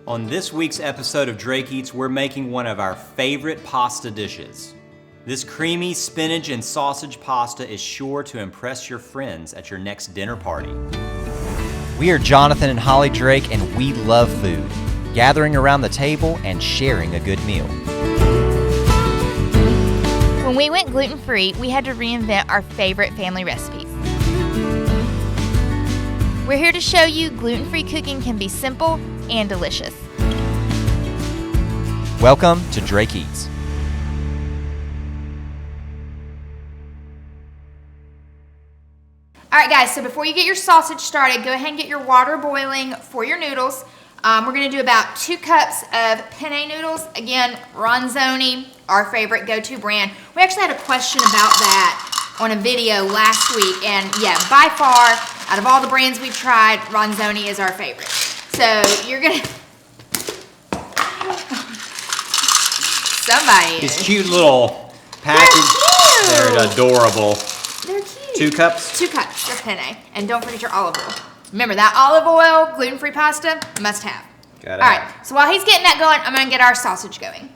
On this week's episode of Drake Eats, we're making one of our favorite pasta dishes. This creamy spinach and sausage pasta is sure to impress your friends at your next dinner party. We are Jonathan and Holly Drake, and we love food, gathering around the table and sharing a good meal. When we went gluten-free, we had to reinvent our favorite family recipes. We're here to show you gluten-free cooking can be simple and delicious. Welcome to Drake Eats. All right, guys, so before you get your sausage started, go ahead and get your water boiling for your noodles. We're going to do about 2 cups of penne noodles. Again, Ronzoni, our favorite go-to brand. We actually had a question about that on a video last week, and yeah, by far, out of all the brands we've tried, Ronzoni is our favorite. So you're going to... Somebody These is. cute little packages. They're adorable. They're cute. 2 cups? 2 cups of penne. And don't forget your olive oil. Remember, that olive oil, gluten-free pasta, must have. Got it. All right, so while he's getting that going, I'm going to get our sausage going.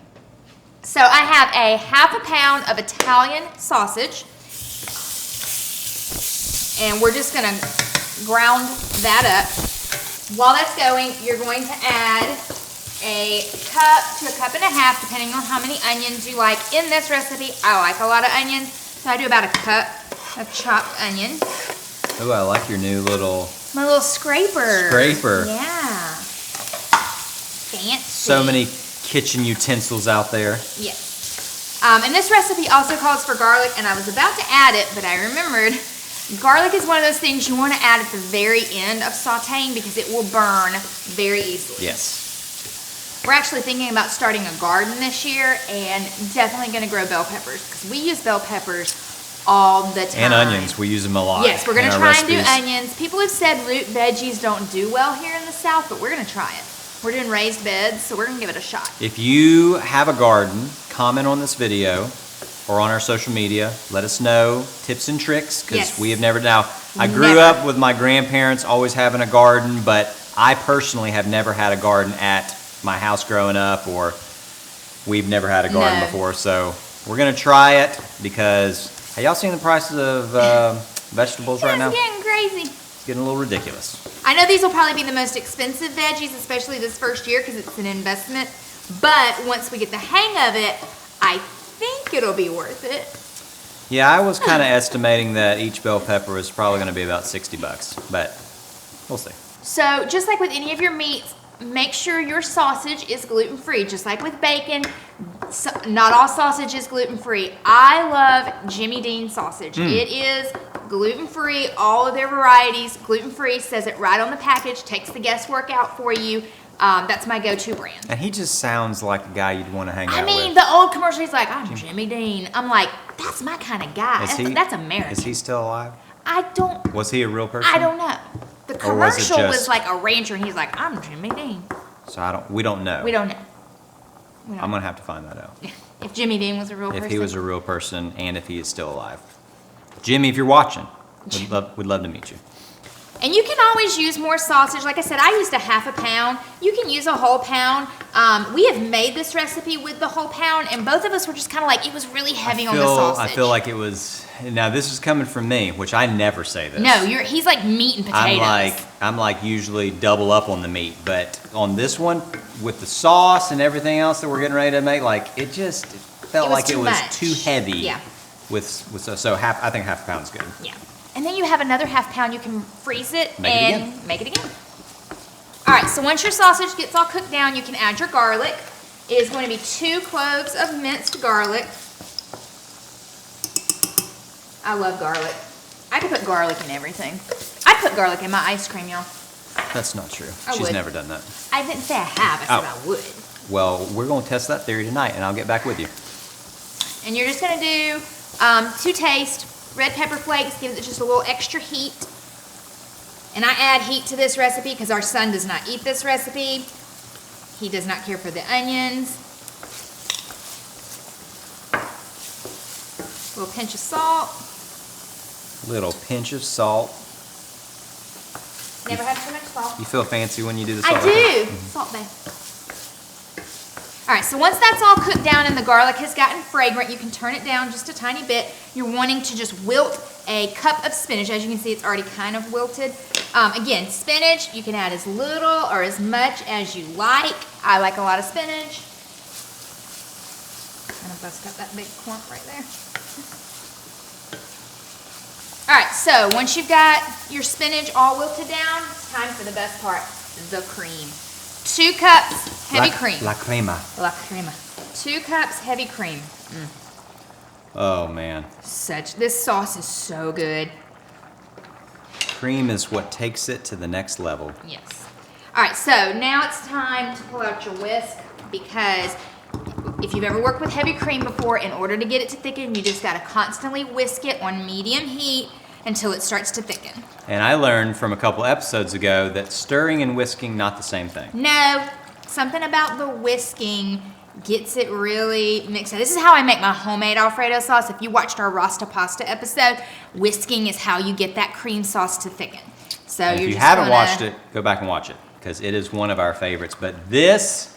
So I have a 1/2 pound of Italian sausage. And we're just going to ground that up. While that's going, you're going to add a cup to a cup and a half, depending on how many onions you like. In this recipe, I like a lot of onions, so I do about a cup of chopped onion. Oh, I like your new little... My little scraper. Scraper. Yeah. Fancy. So many kitchen utensils out there. Yes. And this recipe also calls for garlic, and I was about to add it, but I remembered garlic is one of those things you want to add at the very end of sauteing because it will burn very easily. Yes. We're actually thinking about starting a garden this year and definitely going to grow bell peppers because we use bell peppers all the time. And onions. We use them a lot. Yes, we're going to in try our and do recipes. onions. People have said root veggies don't do well here in the South, but we're going to try it. We're doing raised beds, so we're going to give it a shot. If you have a garden, comment on this video or on our social media. Let us know tips and tricks because Yes. we have never... Now, I grew Never. up with my grandparents always having a garden, but I personally have never had a garden at my house growing up, or we've never had a garden No. before, so we're going to try it because... Have y'all seen the prices of vegetables right now? It's getting crazy. It's getting a little ridiculous. I know these will probably be the most expensive veggies, especially this first year because it's an investment. But once we get the hang of it, I think it'll be worth it. Yeah, I was kind of estimating that each bell pepper is probably going to be about $60, but we'll see. So just like with any of your meats, make sure your sausage is gluten-free. Just like with bacon, not all sausage is gluten-free. I love Jimmy Dean sausage. It is gluten-free, all of their varieties, gluten-free, says it right on the package, takes the guesswork out for you. That's my go-to brand. And he just sounds like a guy you'd want to hang out I mean, with. the old commercial, he's like, I'm Jimmy Dean. I'm like, that's my kind of guy. That's American. Is he still alive? I don't Was he a real person? I don't know. The Or was it commercial was just- like a rancher, and he's like, I'm Jimmy Dean. So we don't know. We don't know. I'm going to have to find that out. If Jimmy Dean was a real person. If he was a real person and if he is still alive. Jimmy, if you're watching, we'd love to meet you. And you can always use more sausage. Like I said, I used a 1/2 pound. You can use a whole pound. We have made this recipe with the whole pound, and both of us were just kind of like, it was really heavy on the sausage. I feel like it was... Now, this is coming from me, which I never say this. No, he's like meat and potatoes. I'm like usually double up on the meat, but on this one, with the sauce and everything else that we're getting ready to make, like it felt like it was much. too heavy. Yeah. I think 1/2 pound is good. Yeah. And then you have another 1/2 pound. You can freeze it Make it and again. make it again. All right, so once your sausage gets all cooked down, you can add your garlic. It is going to be 2 cloves of minced garlic. I love garlic. I could put garlic in everything. I put garlic in my ice cream, y'all. That's not true. I She's would. never done that. I didn't say I have. I said I would. Well, we're going to test that theory tonight, and I'll get back with you. And you're just going to do, to taste, red pepper flakes, gives it just a little extra heat. And I add heat to this recipe because our son does not eat this recipe. He does not care for the onions. A little pinch of salt. Little pinch of salt. Never have too much salt. You feel fancy when you do the salt? I do. Salt Bae. All right, so once that's all cooked down and the garlic has gotten fragrant, you can turn it down just a tiny bit. You're wanting to just wilt a cup of spinach. As you can see, it's already kind of wilted. Again, spinach, you can add as little or as much as you like. I like a lot of spinach. Kind of bust up that big clump right there. All right, so once you've got your spinach all wilted down, it's time for the best part, the cream. 2 cups heavy cream. La crema. La crema. 2 cups heavy cream. Oh man. This sauce is so good. Cream is what takes it to the next level. Yes. All right, so now it's time to pull out your whisk, because if you've ever worked with heavy cream before, in order to get it to thicken, you just gotta constantly whisk it on medium heat until it starts to thicken. And I learned from a couple episodes ago that stirring and whisking, not the same thing. No, something about the whisking gets it really mixed up. This is how I make my homemade Alfredo sauce. If you watched our Rasta pasta episode, whisking is how you get that cream sauce to thicken. So And if you haven't watched it, go back and watch it, because it is one of our favorites. But this...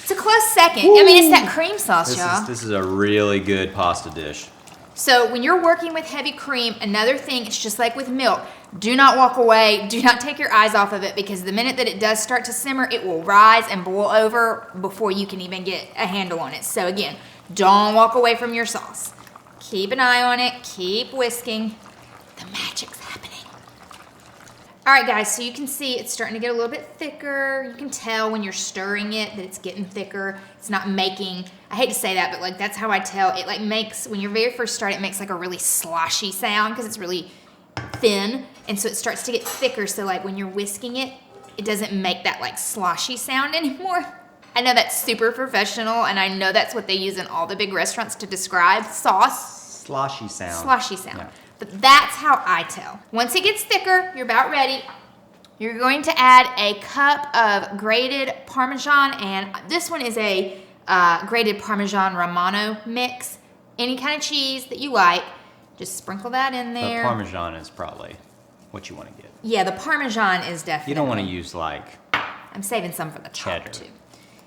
It's a close second. I mean, it's that cream sauce, y'all. This is a really good pasta dish. So when you're working with heavy cream, another thing, it's just like with milk. Do not walk away. Do not take your eyes off of it, because the minute that it does start to simmer, it will rise and boil over before you can even get a handle on it. So again, don't walk away from your sauce. Keep an eye on it. Keep whisking. The magic's happening. All right, guys, so you can see it's starting to get a little bit thicker. You can tell when you're stirring it that it's getting thicker. It's not making, I hate to say that, but like that's how I tell. It like makes, when you're very first starting, it makes like a really sloshy sound because it's really thin. And so it starts to get thicker. So like when you're whisking it, it doesn't make that like sloshy sound anymore. I know that's super professional, and I know that's what they use in all the big restaurants to describe sauce. Sloshy sound. Sloshy sound. Yeah. But that's how I tell. Once it gets thicker, you're about ready. You're going to add a cup of grated Parmesan, and this one is a grated Parmesan Romano mix. Any kind of cheese that you like, just sprinkle that in there. The Parmesan is probably what you want to get. Yeah, the Parmesan is definitely. You don't want to use like... I'm saving some for the top cheddar. too.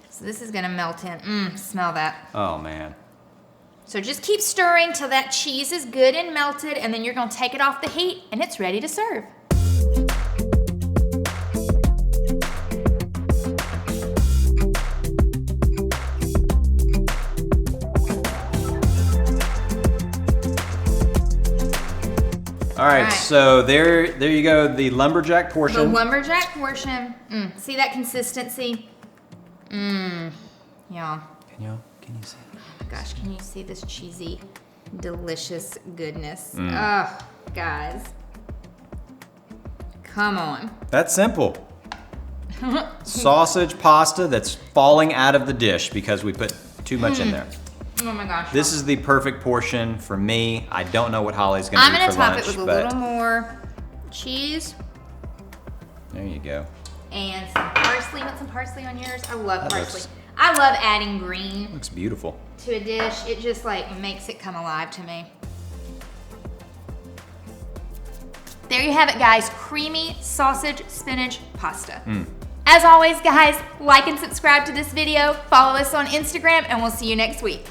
So this is gonna melt in. Smell that. Oh man. So just keep stirring till that cheese is good and melted, and then you're gonna take it off the heat and it's ready to serve. All right, so there you go, the lumberjack portion. The lumberjack portion. See that consistency? Yeah. Can you see? Gosh, can you see this cheesy, delicious goodness? Oh, guys. Come on. That's simple. Sausage pasta that's falling out of the dish because we put too much in there. Oh my gosh. This is the perfect portion for me. I don't know what Holly's gonna eat for lunch. I'm gonna top it with a little more cheese. There you go. And some parsley. You want some parsley on yours? I love That parsley. looks- I love adding green Looks beautiful. to a dish. It just like makes it come alive to me. There you have it, guys. Creamy sausage spinach pasta. As always, guys, like and subscribe to this video. Follow us on Instagram, and we'll see you next week.